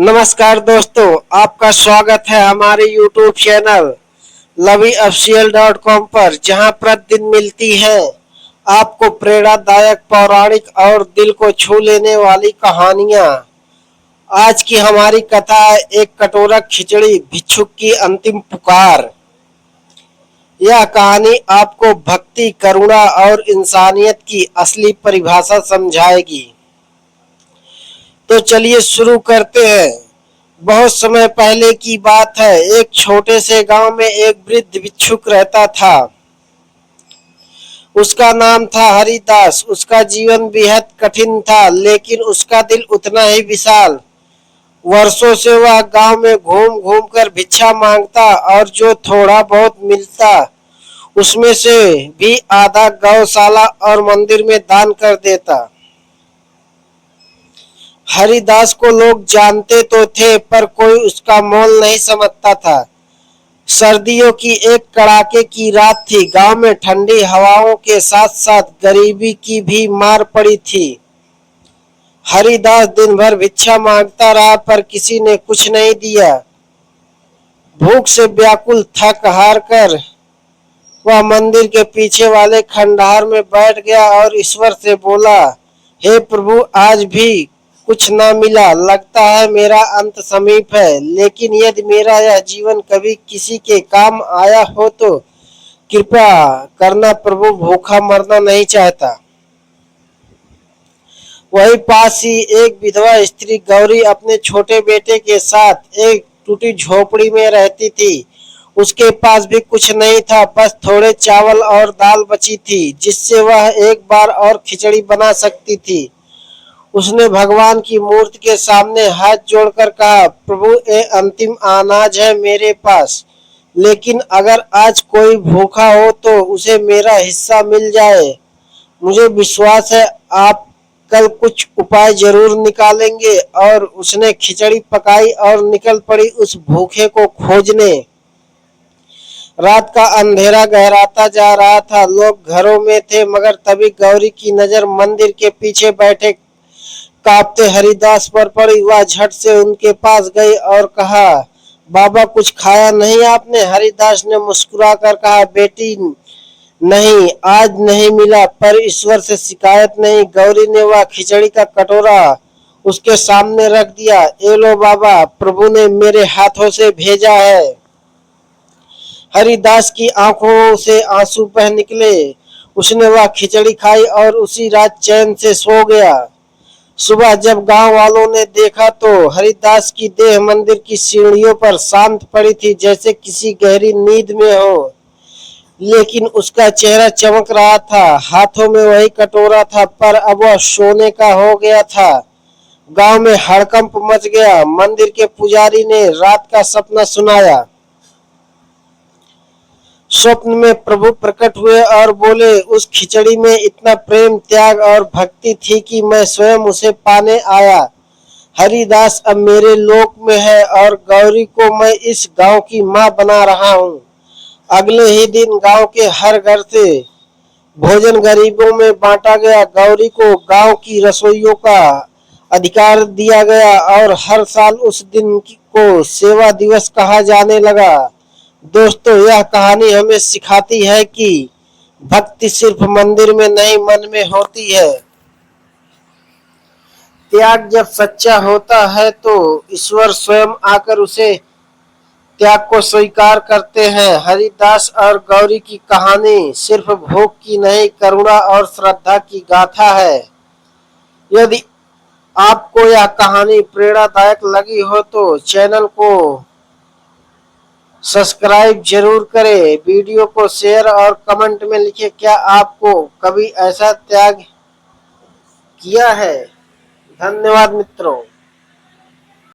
नमस्कार दोस्तों, आपका स्वागत है हमारे YouTube चैनल loveyofficial.com पर, जहां प्रतिदिन मिलती है आपको प्रेरणादायक, पौराणिक और दिल को छू लेने वाली कहानियां। आज की हमारी कथा है एक कटोरा खिचड़ी, भिक्षुक की अंतिम पुकार। यह कहानी आपको भक्ति, करुणा और इंसानियत की असली परिभाषा समझाएगी। तो चलिए शुरू करते हैं। बहुत समय पहले की बात है। एक छोटे से गांव में एक वृद्ध भिक्षुक रहता था। उसका नाम था हरिदास। उसका जीवन बेहद कठिन था, लेकिन उसका दिल उतना ही विशाल। वर्षों से वह गांव में घूम घूम कर भिक्षा मांगता और जो थोड़ा बहुत मिलता उसमें से भी आधा गौशाला और मंदिर में दान कर देता। हरिदास को लोग जानते तो थे, पर कोई उसका मोल नहीं समझता था। सर्दियों की एक कड़ाके की रात थी। गांव में ठंडी हवाओं के साथ साथ गरीबी की भी मार पड़ी थी। हरिदास दिन भर भिक्षा मांगता रहा, पर किसी ने कुछ नहीं दिया। भूख से व्याकुल, थक हार कर वह मंदिर के पीछे वाले खंडहर में बैठ गया और ईश्वर से बोला, हे प्रभु, आज भी कुछ न मिला। लगता है मेरा अंत समीप है, लेकिन यदि मेरा यह जीवन कभी किसी के काम आया हो तो कृपा करना प्रभु, भूखा मरना नहीं चाहता। वही पास ही एक विधवा स्त्री गौरी अपने छोटे बेटे के साथ एक टूटी झोपड़ी में रहती थी। उसके पास भी कुछ नहीं था, बस थोड़े चावल और दाल बची थी, जिससे वह एक बार और खिचड़ी बना सकती थी। उसने भगवान की मूर्ति के सामने हाथ जोड़कर कहा, प्रभु, ये अंतिम अनाज है मेरे पास, लेकिन अगर आज कोई भूखा हो तो उसे मेरा हिस्सा मिल जाए। मुझे विश्वास है आप कल कुछ उपाय जरूर निकालेंगे। और उसने खिचड़ी पकाई और निकल पड़ी उस भूखे को खोजने। रात का अंधेरा गहराता जा रहा था। लोग घरों में थे, मगर तभी गौरी की नजर मंदिर के पीछे बैठे कांपते हरिदास पर पड़ी। वह झट से उनके पास गई और कहा, बाबा, कुछ खाया नहीं आपने? हरिदास ने मुस्कुराकर कहा, बेटी, नहीं, आज नहीं मिला, पर ईश्वर से शिकायत नहीं। गौरी ने वह खिचड़ी का कटोरा उसके सामने रख दिया। ये लो बाबा, प्रभु ने मेरे हाथों से भेजा है। हरिदास की आंखों से आंसू बह निकले। उसने वह खिचड़ी खाई और उसी रात चैन से सो गया। सुबह जब गांव वालों ने देखा तो हरिदास की देह मंदिर की सीढ़ियों पर शांत पड़ी थी, जैसे किसी गहरी नींद में हो, लेकिन उसका चेहरा चमक रहा था। हाथों में वही कटोरा था, पर अब वह सोने का हो गया था। गांव में हड़कंप मच गया। मंदिर के पुजारी ने रात का सपना सुनाया। स्वप्न में प्रभु प्रकट हुए और बोले, उस खिचड़ी में इतना प्रेम, त्याग और भक्ति थी कि मैं स्वयं उसे पाने आया। हरिदास अब मेरे लोक में है और गौरी को मैं इस गांव की मां बना रहा हूँ। अगले ही दिन गांव के हर घर से भोजन गरीबों में बांटा गया। गौरी को गांव की रसोइयों का अधिकार दिया गया और हर साल उस दिन को सेवा दिवस कहा जाने लगा। दोस्तों, यह कहानी हमें सिखाती है कि भक्ति सिर्फ मंदिर में नहीं, मन में होती है। त्याग जब सच्चा होता है तो ईश्वर स्वयं आकर उसे त्याग को स्वीकार करते हैं। हरिदास और गौरी की कहानी सिर्फ भूख की नहीं, करुणा और श्रद्धा की गाथा है। यदि आपको यह कहानी प्रेरणादायक लगी हो तो चैनल को सब्सक्राइब जरूर करें। वीडियो को शेयर और कमेंट में लिखें, क्या आपको कभी ऐसा त्याग किया है? धन्यवाद मित्रों।